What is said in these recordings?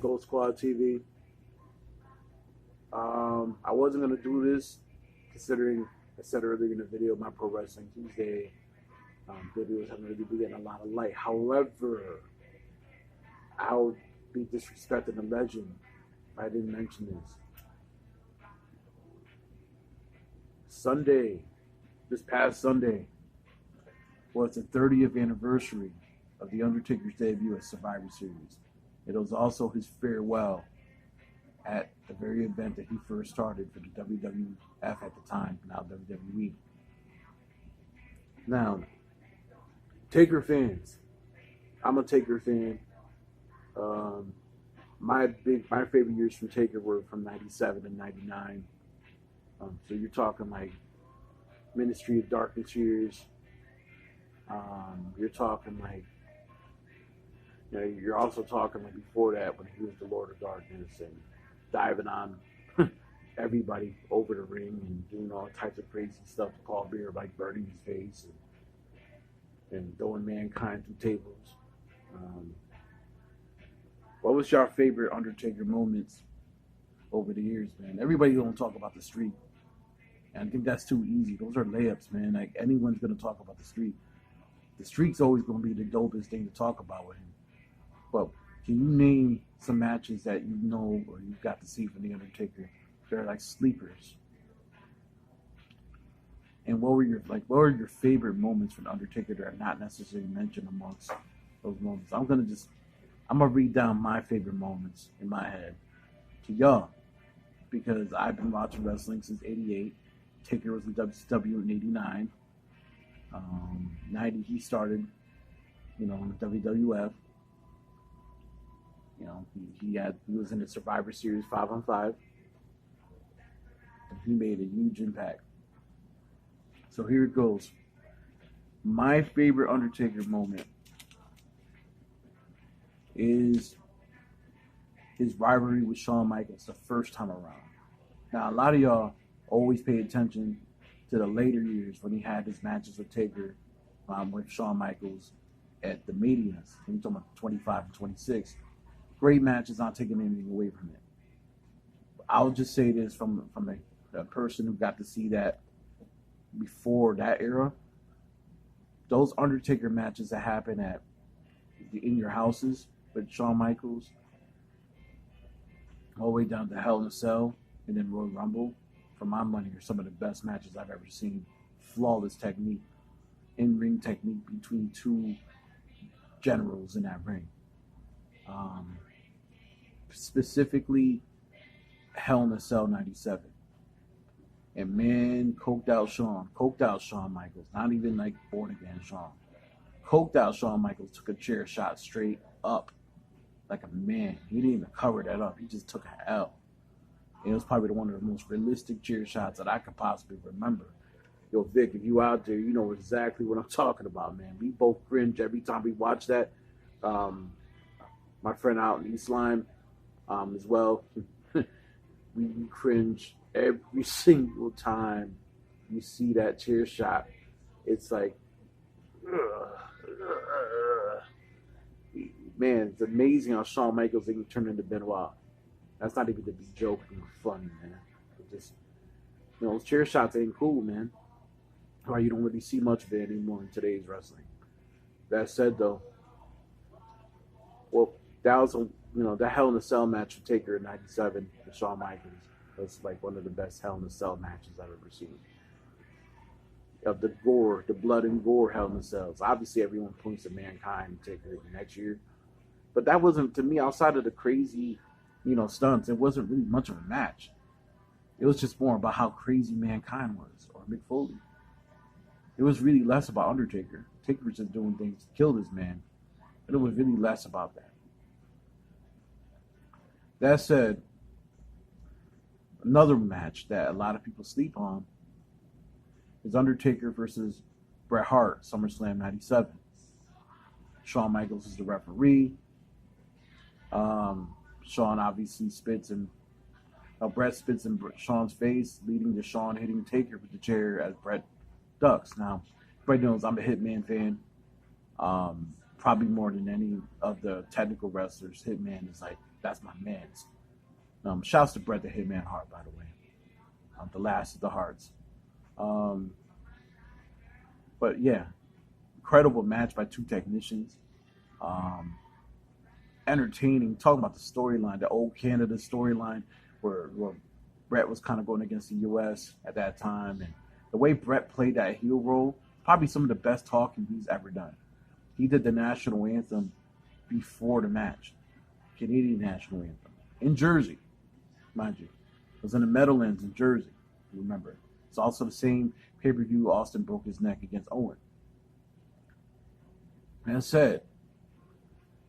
Gold Squad TV. I wasn't gonna do this, considering I said earlier in the video my Pro Wrestling Tuesday videos haven't really been getting a lot of light. However, I would be disrespecting the legend if I didn't mention this. Sunday, this past Sunday, was the 30th anniversary of The Undertaker's debut at Survivor Series. It was also his farewell at the very event that he first started for the WWF at the time, now WWE. Now, Taker fans, I'm a Taker fan. My favorite years from Taker were from '97 and '99. So you're talking like Ministry of Darkness years. You're talking like, you're also talking like before that when he was the Lord of Darkness and diving on everybody over the ring and doing all types of crazy stuff to Paul Bearer, like burning his face and throwing mankind through tables. What was your favorite Undertaker moments over the years, man? Everybody don't talk about the streak. And I think that's too easy. Those are layups, man. Like, anyone's going to talk about the streak. The streak's always going to be the dopest thing to talk about with him. But can you name some matches that you know or you got to see from The Undertaker? They're like sleepers. And what were your favorite moments from The Undertaker that are not necessarily mentioned amongst those moments? I'm gonna read down my favorite moments in my head to y'all, because I've been watching wrestling since '88. Taker was in WCW in '89. '90 he started, in the WWF. He was in the Survivor Series 5-on-5, and he made a huge impact. So here it goes. My favorite Undertaker moment is his rivalry with Shawn Michaels the first time around. Now, a lot of y'all always pay attention to the later years when he had his matches with Taker, with Shawn Michaels at the Manias. I'm talking about 25 and 26. Great matches, not taking anything away from it. I'll just say this from a person who got to see that before that era. Those Undertaker matches that happen in your houses with Shawn Michaels, all the way down to Hell in a Cell and then Royal Rumble, for my money, are some of the best matches I've ever seen. Flawless technique, in-ring technique between two generals in that ring. Specifically, Hell in a Cell '97. And man, coked out Shawn Michaels, not even like born again Shawn. Coked out Shawn Michaels took a chair shot straight up like a man. He didn't even cover that up. He just took a L. And it was probably one of the most realistic chair shots that I could possibly remember. Yo, Vic, if you out there, you know exactly what I'm talking about, man. We both cringe every time we watch that. My friend out in East Lyme, as well, we cringe every single time you see that chair shot. It's like, man, it's amazing how Shawn Michaels can turn into Benoit. That's not even to be joking or funny, man. It just, those chair shots ain't cool, man. Why you don't really see much of it anymore in today's wrestling. That said, though, well, that was that Hell in a Cell match with Taker in '97 with Shawn Michaels was like one of the best Hell in a Cell matches I've ever seen. Of the gore, the blood and gore Hell in a Cells. Obviously, everyone points to Mankind and Taker next year, but that wasn't, to me, outside of the crazy, stunts. It wasn't really much of a match. It was just more about how crazy Mankind was, or Mick Foley. It was really less about Undertaker. Taker was just doing things to kill this man, but it was really less about that. That said, another match that a lot of people sleep on is Undertaker versus Bret Hart, SummerSlam '97. Shawn Michaels is the referee. Shawn obviously Bret spits in Shawn's face, leading to Shawn hitting Taker with the chair as Bret ducks. Now, Bret knows I'm a Hitman fan. Probably more than any of the technical wrestlers. Hitman is like That's my man's. Shouts to Bret the Hitman Hart, by the way. The last of the Hearts. Um, but yeah, incredible match by two technicians. Um, Entertaining. Talking about the storyline, the old Canada storyline, where Bret was kind of going against the U.S. at that time, and the way Bret played that heel role, probably some of the best talking he's ever done. He did the national anthem before the match, Canadian national anthem in Jersey, mind you. It was in the Meadowlands in Jersey. Remember, it's also the same pay-per-view Austin broke his neck against Owen. And I said,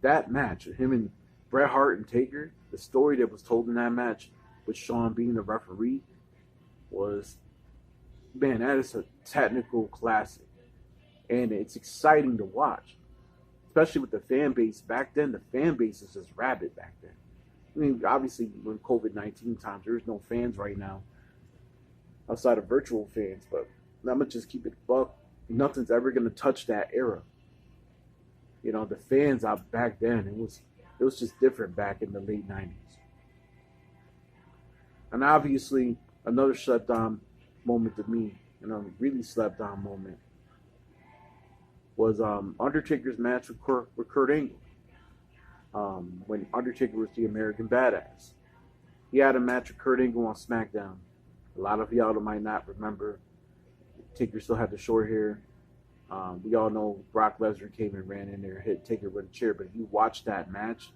that match, him and Bret Hart and Taker, the story that was told in that match, with Shawn being the referee, was, man, that is a technical classic. And it's exciting to watch, especially with the fan base. Back then, the fan base is just rabid back then. I mean, obviously, when COVID-19 times, there's no fans right now outside of virtual fans, but I'm going to just keep it buck. Nothing's ever going to touch that era. You know, the fans out back then, it was just different back in the late 90s. And obviously, another slept on moment to me, really slept on moment, was Undertaker's match with Kurt Angle. When Undertaker was the American Badass. He had a match with Kurt Angle on SmackDown. A lot of y'all might not remember. Taker still had the short hair. We all know Brock Lesnar came and ran in there, hit Taker with a chair. But if you watch that match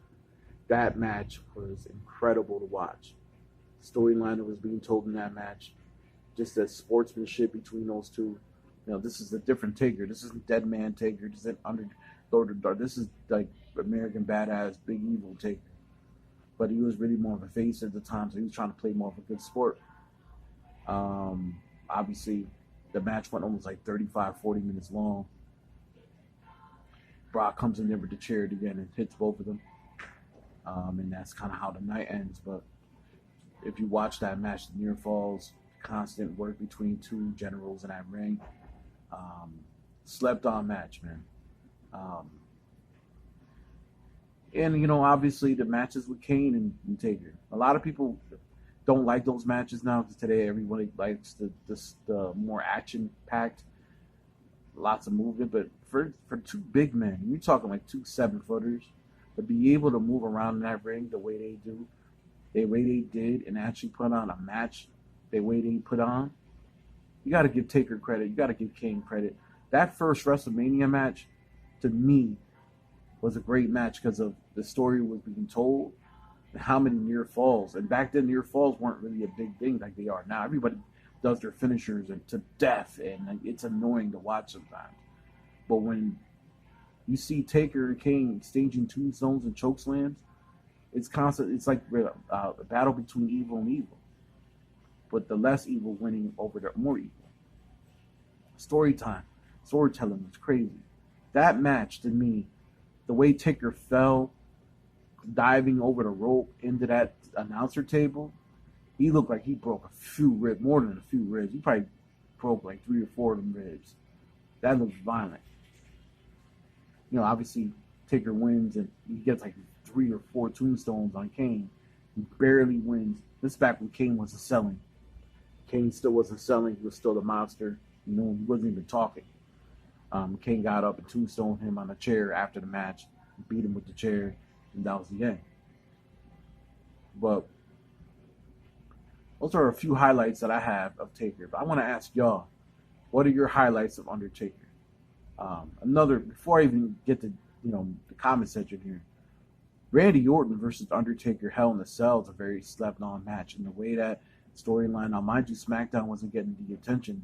was incredible to watch. Storyline that was being told in that match, just that sportsmanship between those two. This is a different Taker. This isn't Dead Man Taker. This isn't Lord of Dark. This is like American Badass, Big Evil Taker. But he was really more of a face at the time, so he was trying to play more of a good sport. Obviously, the match went almost like 35, 40 minutes long. Brock comes in there with the chair again and hits both of them. And that's kind of how the night ends. But if you watch that match, the near falls, constant work between two generals in that ring. Slept on match, man. And obviously the matches with Kane and Taker. A lot of people don't like those matches now, because today everybody likes the more action-packed, lots of movement. But for two big men, you're talking like 2 7-footers, to be able to move around in that ring the way they do, the way they did, and actually put on a match the way they put on, you got to give Taker credit. You got to give Kane credit. That first WrestleMania match, to me, was a great match because of the story was being told and how many near falls. And back then, near falls weren't really a big thing like they are now. Everybody does their finishers and to death, and it's annoying to watch sometimes. But when you see Taker and Kane exchanging tombstones and chokeslams, it's constant. It's like a battle between evil and evil, but the less evil winning over the more evil. Storytelling was crazy. That match, to me, the way Taker fell, diving over the rope into that announcer table, he looked like he broke a few ribs, more than a few ribs. He probably broke like 3 or 4 of them ribs. That looks violent. Obviously, Taker wins, and he gets like 3 or 4 tombstones on Kane. He barely wins. This is back when Kane wasn't selling. Kane still wasn't selling. He was still the monster. He wasn't even talking. Kane got up and tombstoned him on a chair after the match, beat him with the chair, and that was the end. But those are a few highlights that I have of Taker. But I want to ask y'all, what are your highlights of Undertaker? Before I even get to the comment section here, Randy Orton versus Undertaker Hell in a Cell is a very slept-on match. And the way that storyline, now mind you, SmackDown wasn't getting the attention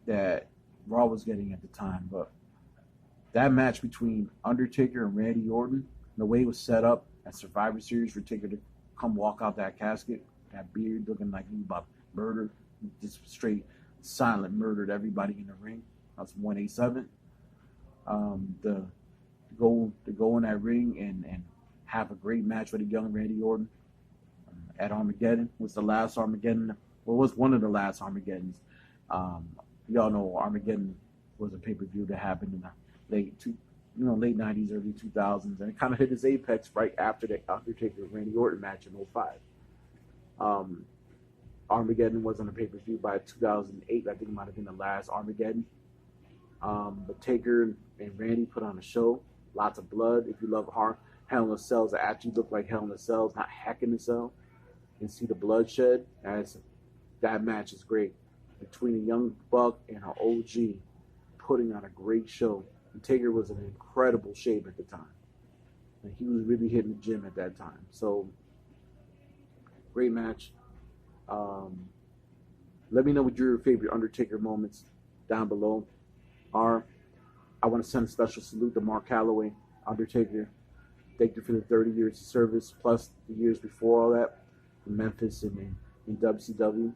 that Raw was getting at the time, but that match between Undertaker and Randy Orton, the way it was set up at Survivor Series for Taker to come walk out that casket, that beard looking like he was about murder, just straight silent murdered everybody in the ring. That's 187. To go in that ring and have a great match with a young Randy Orton at Armageddon was the last Armageddon. Well, it was one of the last Armageddons. Y'all know Armageddon was a pay-per-view that happened in the late 90s, early 2000s, and it kind of hit his apex right after the Undertaker Randy Orton match in '05. Um, Armageddon was on the pay-per-view by 2008. I think it might have been the last Armageddon. But Taker and Randy put on a show. Lots of blood. If you love Hell in a Cells that actually look like Hell in a Cells, not Heck in a Cell, and see the bloodshed, that match is great. Between a young buck and an OG, putting on a great show. And Taker was in incredible shape at the time. And he was really hitting the gym at that time. So, great match. Let me know what your favorite Undertaker moments down below are. I want to send a special salute to Mark Calloway, Undertaker. Thank you for the 30 years of service, plus the years before all that, in Memphis and in WCW.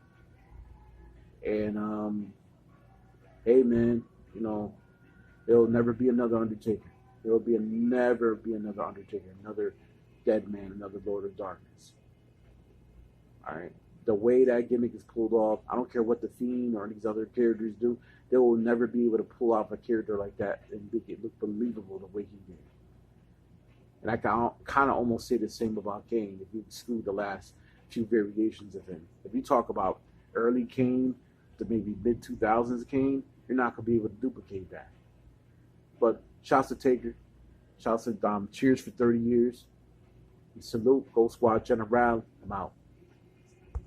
And, hey, man, there'll never be another Undertaker. There'll never be another Undertaker, another dead man, another Lord of Darkness. All right. The way that gimmick is pulled off, I don't care what the Fiend or these other characters do, they will never be able to pull off a character like that and make it look believable the way he did. And I can kind of almost say the same about Kane if you exclude the last few variations of him. If you talk about early Kane to maybe mid-2000s Kane, you're not going to be able to duplicate that. But shouts to Taker. Shouts to Cheers for 30 years. And salute Gold Squad General. I'm out.